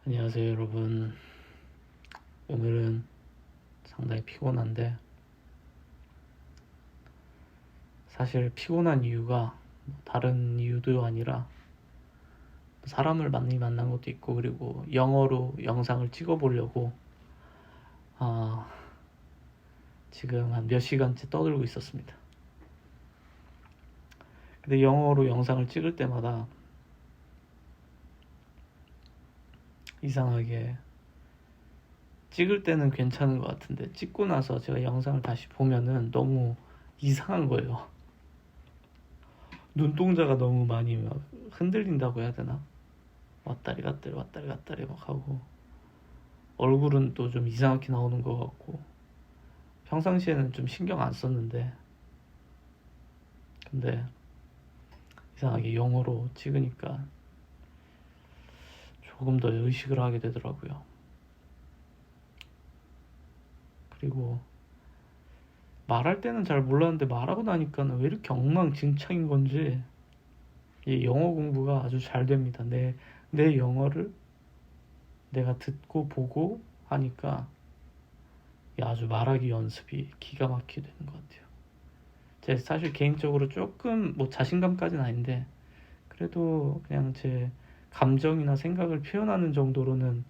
안녕하세요 여러분. 오늘은 상당히 피곤한데, 사실 피곤한 이유가 다른 이유도 아니라 사람을 많이 만난 것도 있고, 그리고 영어로 영상을 찍어보려고 지금 한 몇 시간째 떠들고 있었습니다. 근데 영어로 영상을 찍을 때마다 이상하게 찍을 때는 괜찮은 것 같은데, 찍고 나서 제가 영상을 다시 보면은 너무 이상한 거예요. 눈동자가 너무 많이 막 흔들린다고 해야 되나? 왔다리 갔다리 왔다리 갔다리 막 하고, 얼굴은 또 좀 이상하게 나오는 것 같고, 평상시에는 좀 신경 안 썼는데, 근데 이상하게 영어로 찍으니까 조금 더 의식을 하게 되더라고요. 그리고 말할 때는 잘 몰랐는데, 말하고 나니까는 왜 이렇게 엉망진창인 건지, 이 영어 공부가 아주 잘 됩니다. 내 영어를 내가 듣고 보고 하니까 아주 말하기 연습이 기가 막히게 되는 것 같아요. 제 사실 개인적으로 조금 뭐 자신감까지는 아닌데, 그래도 그냥 제 감정이나 생각을 표현하는 정도로는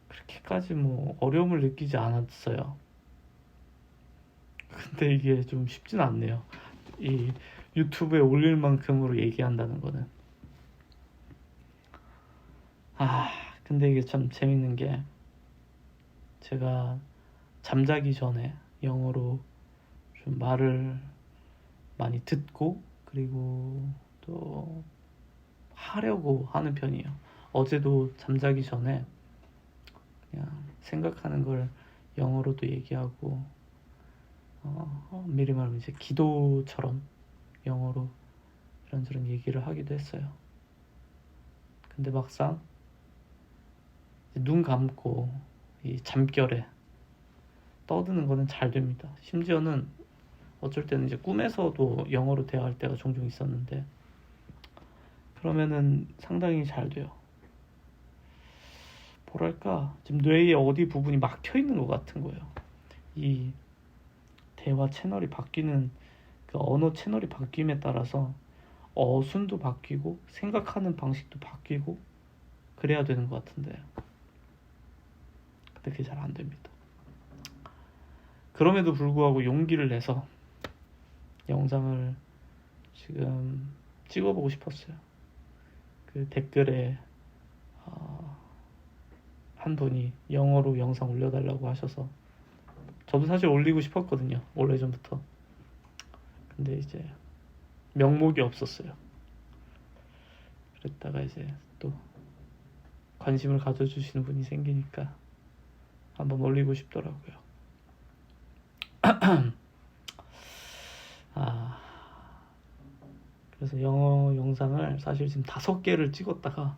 그렇게까지 뭐 어려움을 느끼지 않았어요. 근데 이게 좀 쉽진 않네요. 이 유튜브에 올릴 만큼으로 얘기한다는 거는. 근데 이게 참 재밌는 게, 제가 잠자기 전에 영어로 좀 말을 많이 듣고, 그리고 또 하려고 하는 편이에요. 어제도 잠자기 전에 그냥 생각하는 걸 영어로도 얘기하고, 미리 말하면 이제 기도처럼 영어로 이런저런 얘기를 하기도 했어요. 근데 막상 눈 감고 이 잠결에 떠드는 거는 잘 됩니다. 심지어는 어쩔 때는 이제 꿈에서도 영어로 대화할 때가 종종 있었는데, 그러면은 상당히 잘 돼요. 뭐랄까, 지금 뇌의 어디 부분이 막혀 있는 것 같은 거예요. 이 대화 채널이 바뀌는, 그 언어 채널이 바뀜에 따라서 어순도 바뀌고 생각하는 방식도 바뀌고 그래야 되는 것 같은데, 근데 그게 잘 안 됩니다. 그럼에도 불구하고 용기를 내서 영상을 지금 찍어보고 싶었어요. 그 댓글에 한 분이 영어로 영상 올려달라고 하셔서, 저도 사실 올리고 싶었거든요, 오래전부터. 근데 이제 명목이 없었어요. 그랬다가 이제 또 관심을 가져주시는 분이 생기니까 한번 올리고 싶더라고요. 그래서 영어 영상을 사실 지금 5개를 찍었다가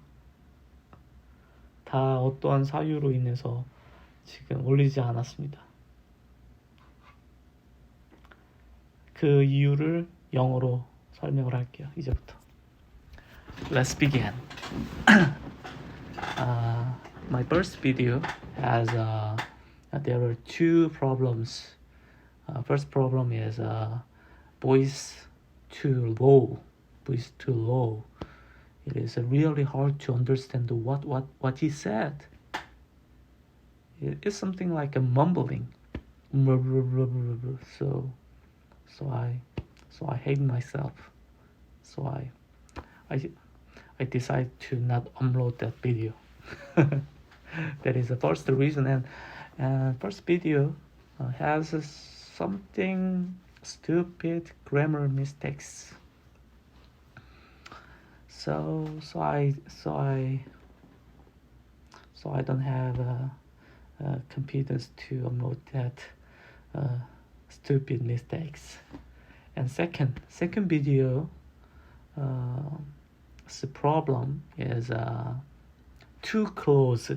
다 어떠한 사유로 인해서 지금 올리지 않았습니다. 그 이유를 영어로 설명을 할게요, 이제부터. Let's begin. My first video has there are two problems. First problem is voice too low. Voice too low. It is really hard to understand what he said. It's something like a mumbling. So I hate myself. So I decided to not upload that video. That is the first reason. And first video has something stupid grammar mistakes. So I don't have competence to upload that stupid mistakes. And second video, the problem is too close.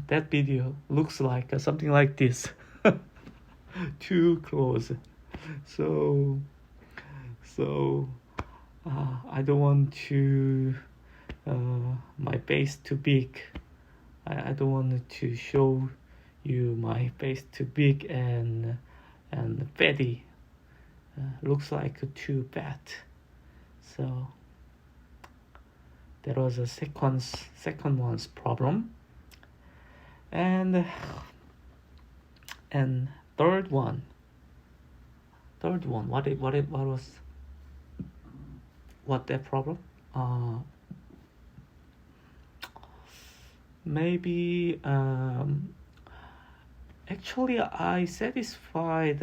That video looks like something like this. Too close. So I don't want to my face too big. I don't want to show you my face too big and fatty. Looks like too fat. So that was a second one's problem. And third one, what that problem? Maybe actually I satisfied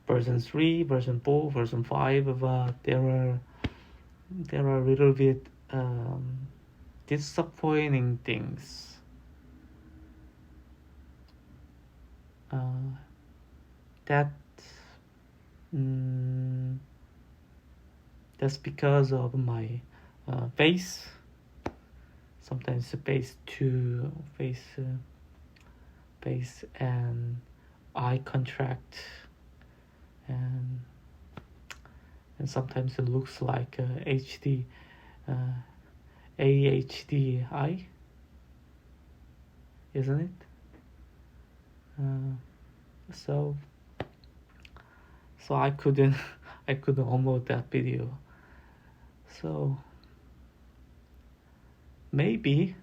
version 3, version 4, version 5, but there are a little bit disappointing things. That's because of my face. Sometimes face and eye contact, and sometimes it looks like AHDI, isn't it? So I couldn't upload that video. So maybe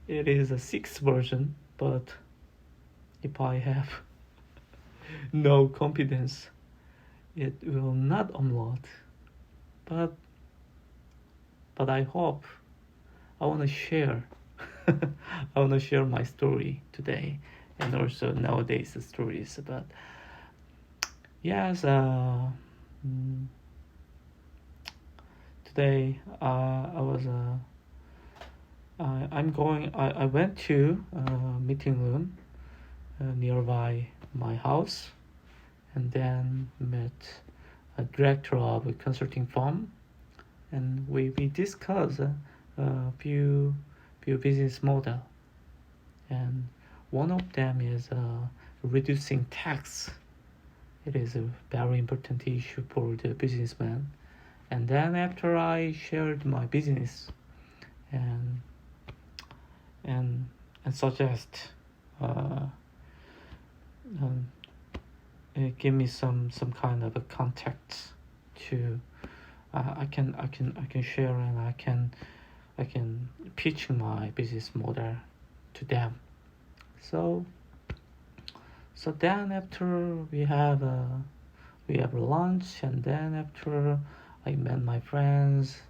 it is a 6th version, but if I have no confidence, it will not upload. But I hope, I want to share my story today, and also nowadays the stories. But yes, today I went to a meeting room nearby my house, and then met a director of a consulting firm, and we discussed a few business model, and one of them is reducing tax. It is a very important issue for the businessman. And then after I shared my business and suggest give me some kind of a contact to I can share, and I can pitch my business model to them. So then after we have lunch, and then after I met my friends,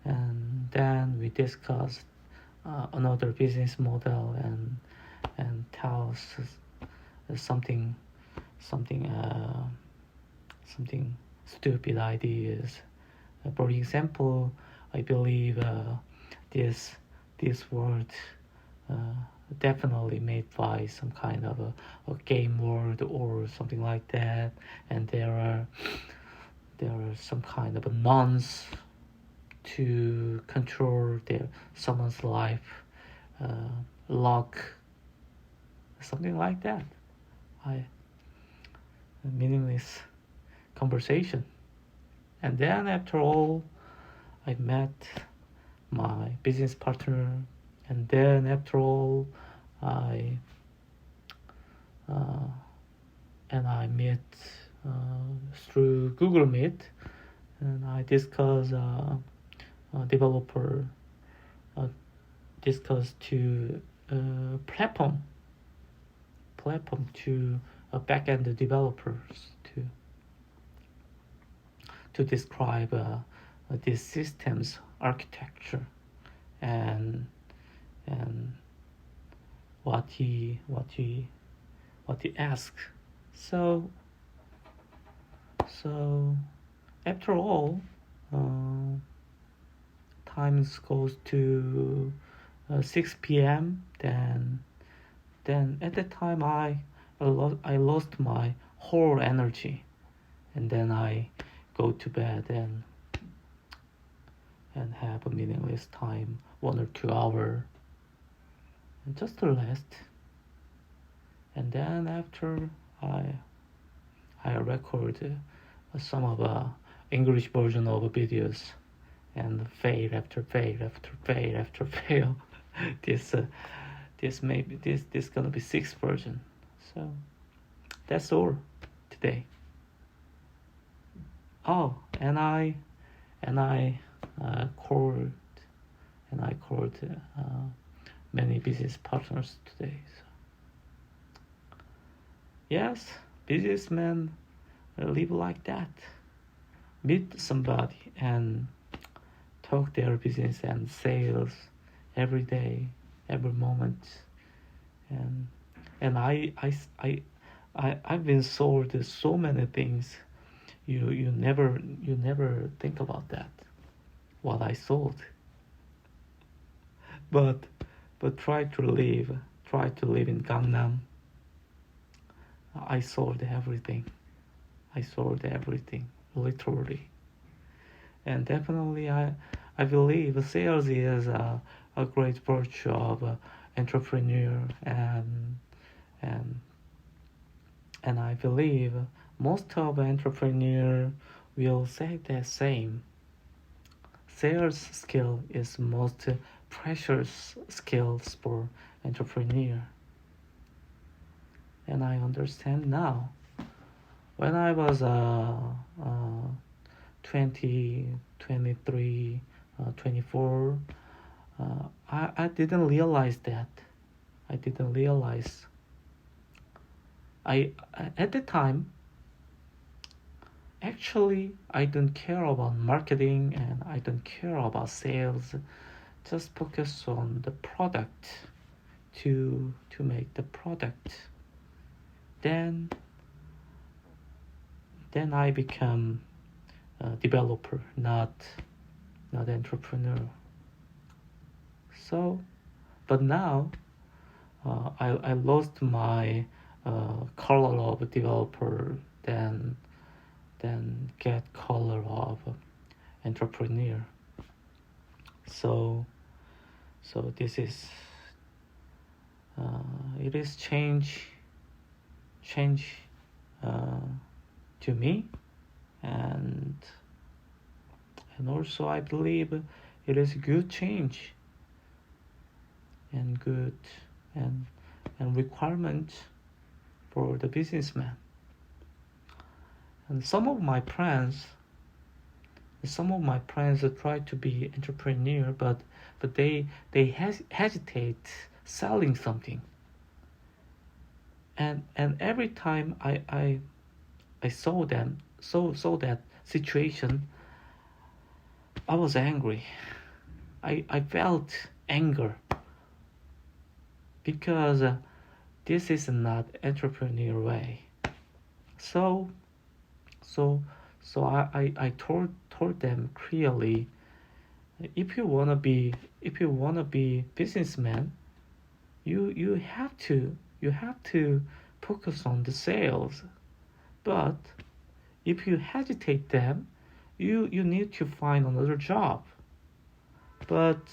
and then we discussed another business model, and tell us something stupid ideas. For example, I believe this word definitely made by some kind of a game word or something like that, and there are some kind of a nuns to control someone's life, luck, something like that. Meaningless conversation. And then after all, I met my business partner, and then after all, I met through Google Meet, and I discuss developer discuss to platform to backend developers to describe this system's architecture and what he asks. So after all, times goes to 6 p.m. Then at that time I lost my whole energy, and then I go to bed and have a meaningless time, 1 or 2 hours, and just to rest. And then after I record some of English version of videos, and fail after fail after fail after fail. This gonna be sixth version. So that's all today. Oh, and I called many business partners today. So yes, businessmen live like that. Meet somebody and talk their business and sales every day, every moment, and I've been sold so many things. You never think about that, what I sold. But try to live in Gangnam. I sold everything, literally. And definitely I believe sales is a great virtue of entrepreneur, and I believe most of entrepreneur will say the same. Sales skill is most precious skills for entrepreneur. And I understand now. When I was 20, 23, 24, I didn't realize that. I didn't realize. At the time, actually, I don't care about marketing and I don't care about sales. Just focus on the product to make the product. Then I become a developer, not entrepreneur. So, but now I lost my color of developer, then get color of entrepreneur. So this is it is change to me, and also I believe it is a good change and good and requirement for the businessman. And some of my friends try to be entrepreneur, but they hesitate selling something. And every time I saw that situation, I was angry. I felt anger because this is not entrepreneur way. So I told them clearly, if you wanna be businessman, you have to focus on the sales. But if you hesitate them, you need to find another job. But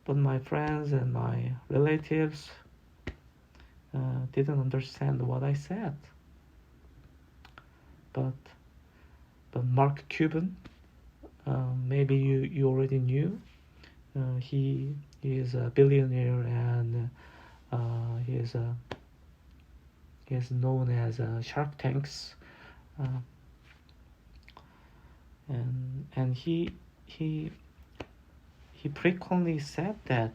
my friends and my relatives didn't understand what I said. But Mark Cuban, maybe you already knew. He is a billionaire, and he is known as Shark Tanks, and he frequently said that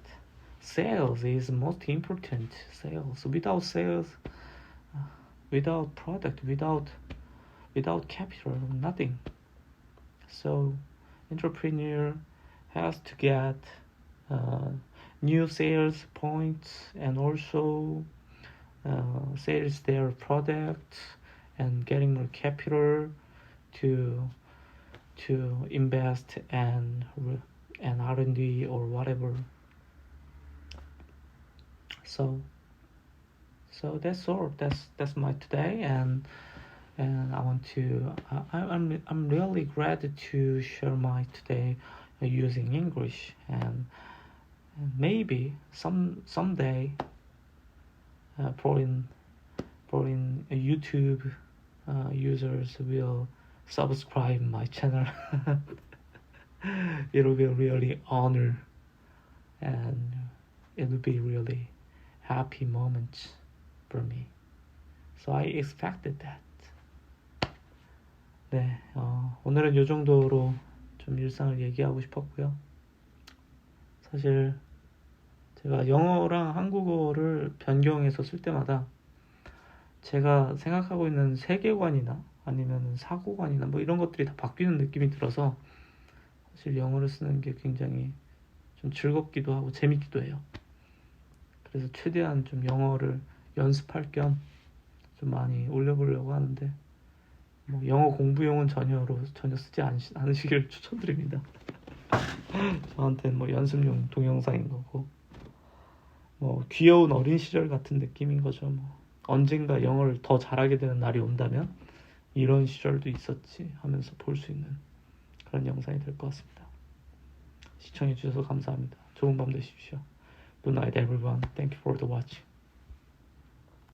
sales is most important. Sales, without sales, without product, without capital, nothing. So entrepreneur has to get new sales points, and also sales their product, and getting more capital to invest and R&D or whatever. So that's all. That's my today, and I want to. I'm really glad to share my today using English, and maybe someday foreign YouTube users will subscribe my channel. It'll be really honor and it'll be really happy moment for me. So I expected that. 네, 오늘은 이 정도로 좀 일상을 얘기하고 싶었고요. 사실 제가 영어랑 한국어를 변경해서 쓸 때마다 제가 생각하고 있는 세계관이나 아니면 사고관이나 뭐 이런 것들이 다 바뀌는 느낌이 들어서 사실 영어를 쓰는 게 굉장히 좀 즐겁기도 하고 재밌기도 해요. 그래서 최대한 좀 영어를 연습할 겸 좀 많이 올려보려고 하는데 뭐 영어 공부용은 전혀 쓰지 않으시길 추천드립니다. 저한테는 뭐 연습용 동영상인 거고 뭐 귀여운 어린 시절 같은 느낌인 거죠. 뭐 언젠가 영어를 더 잘하게 되는 날이 온다면 이런 시절도 있었지 하면서 볼 수 있는 그런 영상이 될 것 같습니다. 시청해 주셔서 감사합니다. 좋은 밤 되십시오. Good night everyone. Thank you for the watching.